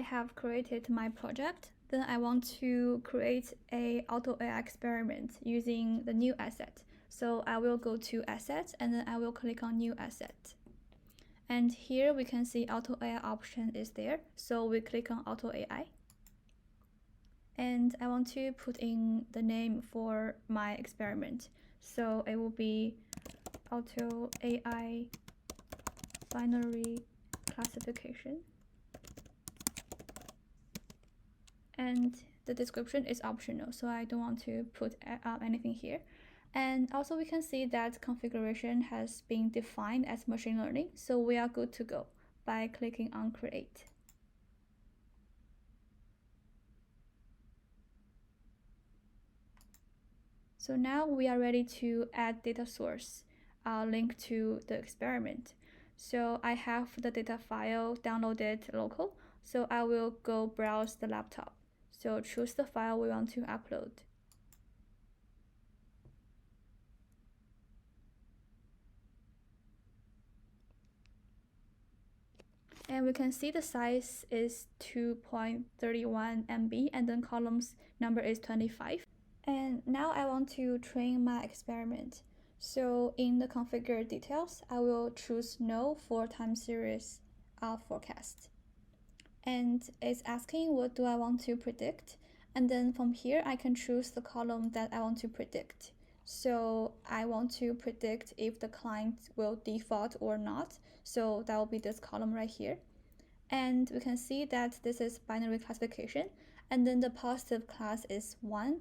have created my project, then I want to create a auto AI experiment using the new asset. So I will go to Assets and then I will click on New Asset. And here we can see Auto AI option is there. So we click on Auto AI. And I want to put in the name for my experiment. So it will be Auto AI binary classification. And the description is optional, so I don't want to put anything here. And also we can see that configuration has been defined as machine learning, so we are good to go by clicking on Create. So now we are ready to add data source linked to the experiment. So I have the data file downloaded local, so I will go browse the laptop. So choose the file we want to upload. And we can see the size is 2.31 MB and then columns number is 25. And now I want to train my experiment. So in the configure details, I will choose no for time series forecast. And it's asking what do I want to predict. And then from here, I can choose the column that I want to predict. So I want to predict if the client will default or not. So that will be this column right here. And we can see that this is binary classification. And then the positive class is 1.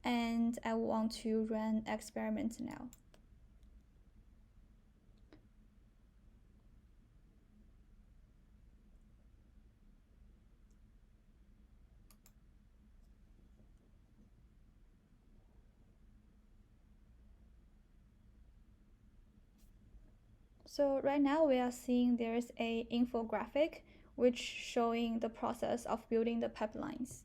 And I want to run experiment now. So right now we are seeing there's a infographic which showing the process of building the pipelines.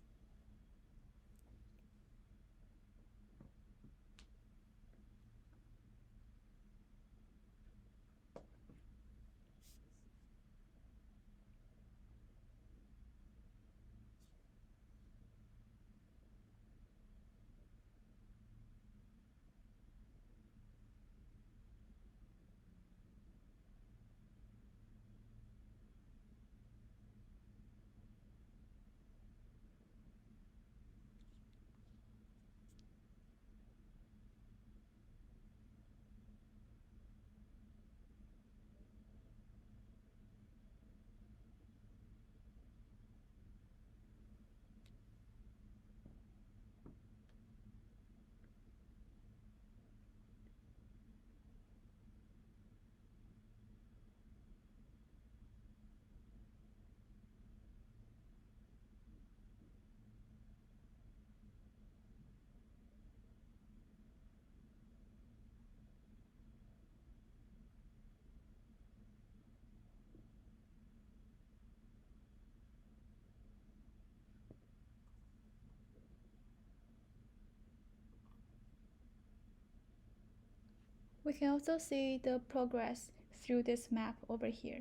We can also see the progress through this map over here.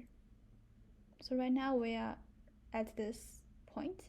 So right now we are at this point.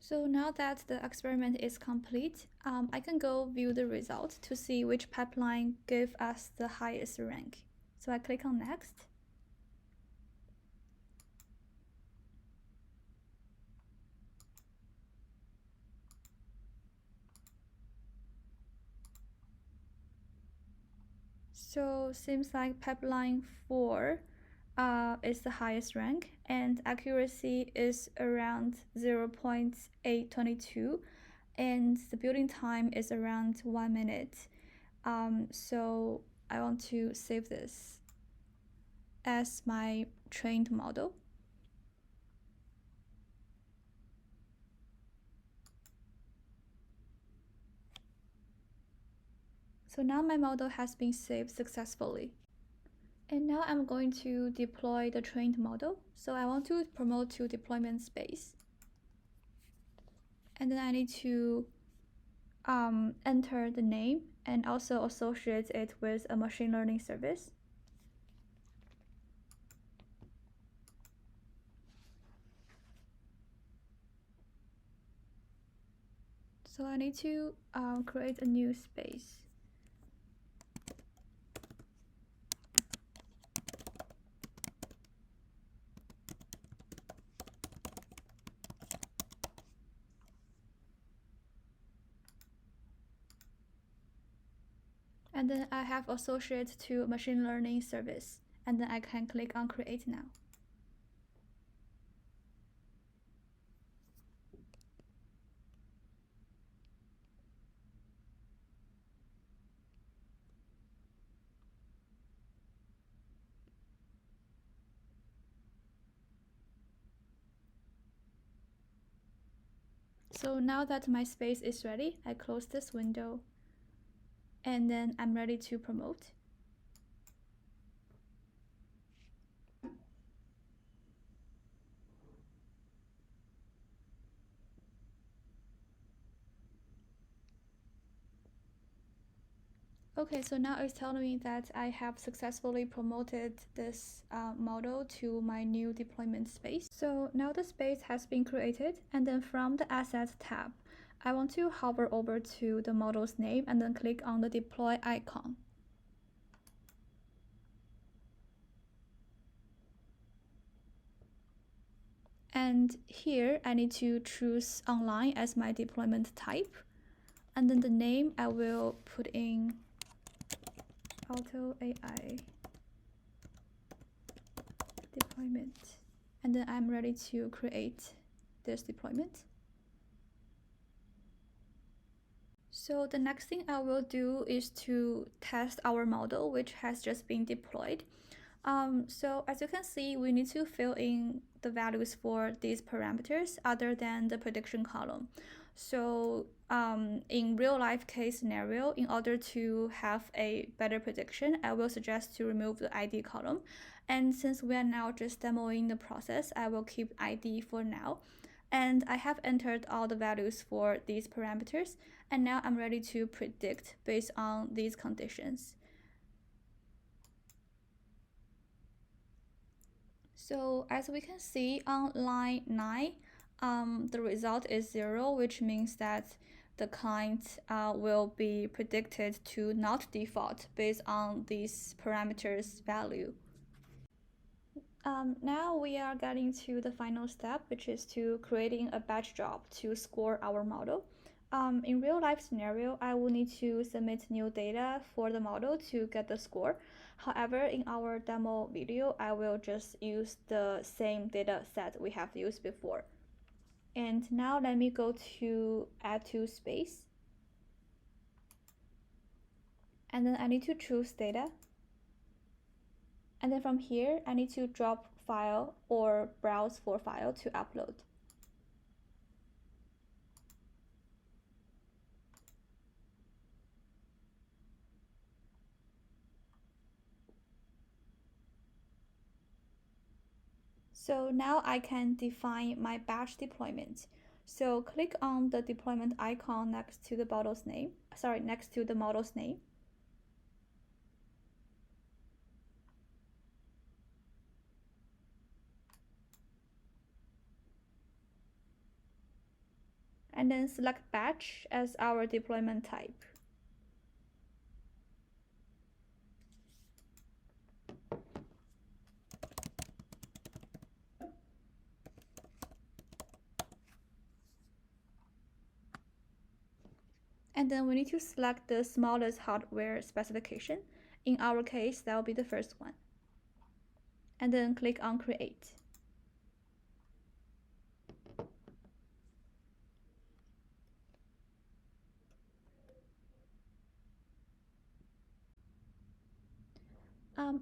So now that the experiment is complete, I can go view the result to see which pipeline gave us the highest rank. So I click on next. So seems like pipeline 4 is the highest rank, and accuracy is around 0.822, and the building time is around 1 minute. So I want to save this as my trained model. So now my model has been saved successfully. And now I'm going to deploy the trained model. So I want to promote to deployment space. And then I need to enter the name and also associate it with a machine learning service. So I need to create a new space. And then I have associate to machine learning service. And then I can click on create now. So now that my space is ready, I close this window and then I'm ready to promote. Okay, so now it's telling me that I have successfully promoted this model to my new deployment space. So now the space has been created, and then from the Assets tab, I want to hover over to the model's name and then click on the deploy icon. And here I need to choose online as my deployment type. And then the name I will put in Auto AI deployment. And then I'm ready to create this deployment. So the next thing I will do is to test our model, which has just been deployed. So as you can see, we need to fill in the values for these parameters other than the prediction column. So in real life case scenario, in order to have a better prediction, I will suggest to remove the ID column. And since we are now just demoing the process, I will keep ID for now. And I have entered all the values for these parameters, and now I'm ready to predict based on these conditions. So as we can see on line 9, the result is 0, which means that the client will be predicted to not default based on these parameters value. Now we are getting to the final step, which is to creating a batch job to score our model. In real life scenario, I will need to submit new data for the model to get the score. However, in our demo video, I will just use the same data set we have used before. And now let me go to add to space. And then I need to choose data. And then from here, I need to drop file or browse for file to upload. So now I can define my batch deployment. So click on the deployment icon next to the model's name. Next to the model's name. and then select batch as our deployment type. And then we need to select the smallest hardware specification. In our case, that will be the first one. And then click on Create.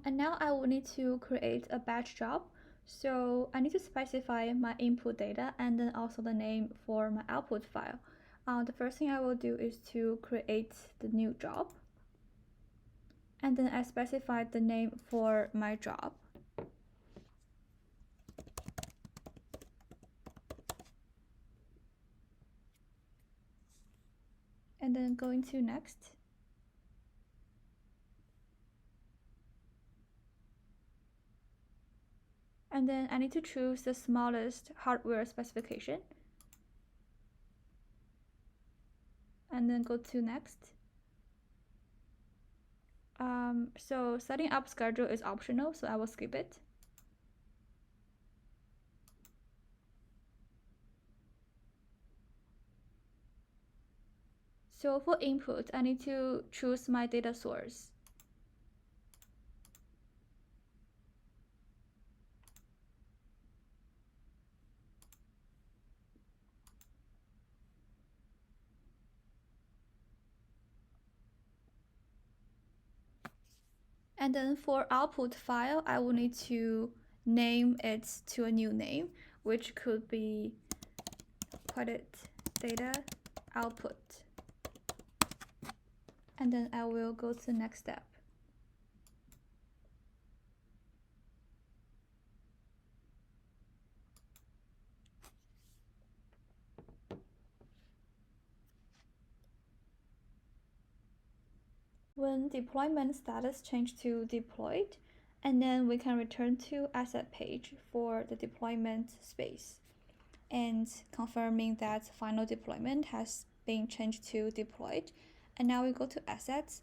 And now I will need to create a batch job. So I need to specify my input data and then also the name for my output file. The first thing I will do is to create the new job. And then I specify the name for my job. And then going to next. And then I need to choose the smallest hardware specification. And then go to next. So setting up schedule is optional, so I will skip it. So for input, I need to choose my data source. And then for output file, I will need to name it to a new name, which could be credit data output. And then I will go to the next step. When deployment status changed to deployed, and then we can return to asset page for the deployment space and confirming that final deployment has been changed to deployed. And now we go to assets.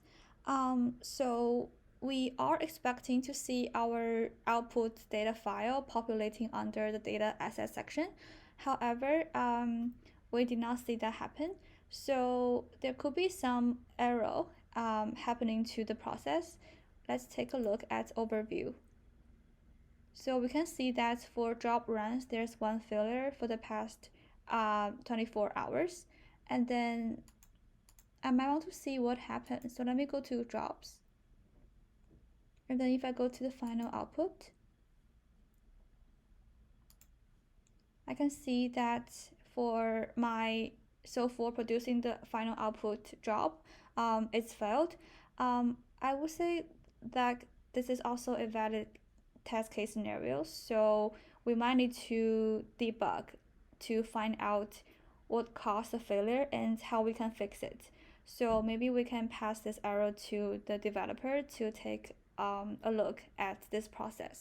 So we are expecting to see our output data file populating under the data asset section. However, we did not see that happen. So there could be some error happening to the process. Let's take a look at overview. So we can see that for job runs, there's one failure for the past 24 hours. And then I might want to see what happened. So let me go to jobs. And then if I go to the final output, I can see that for producing the final output job, it's failed. I would say that this is also a valid test case scenario, so we might need to debug to find out what caused the failure and how we can fix it. So maybe we can pass this error to the developer to take a look at this process.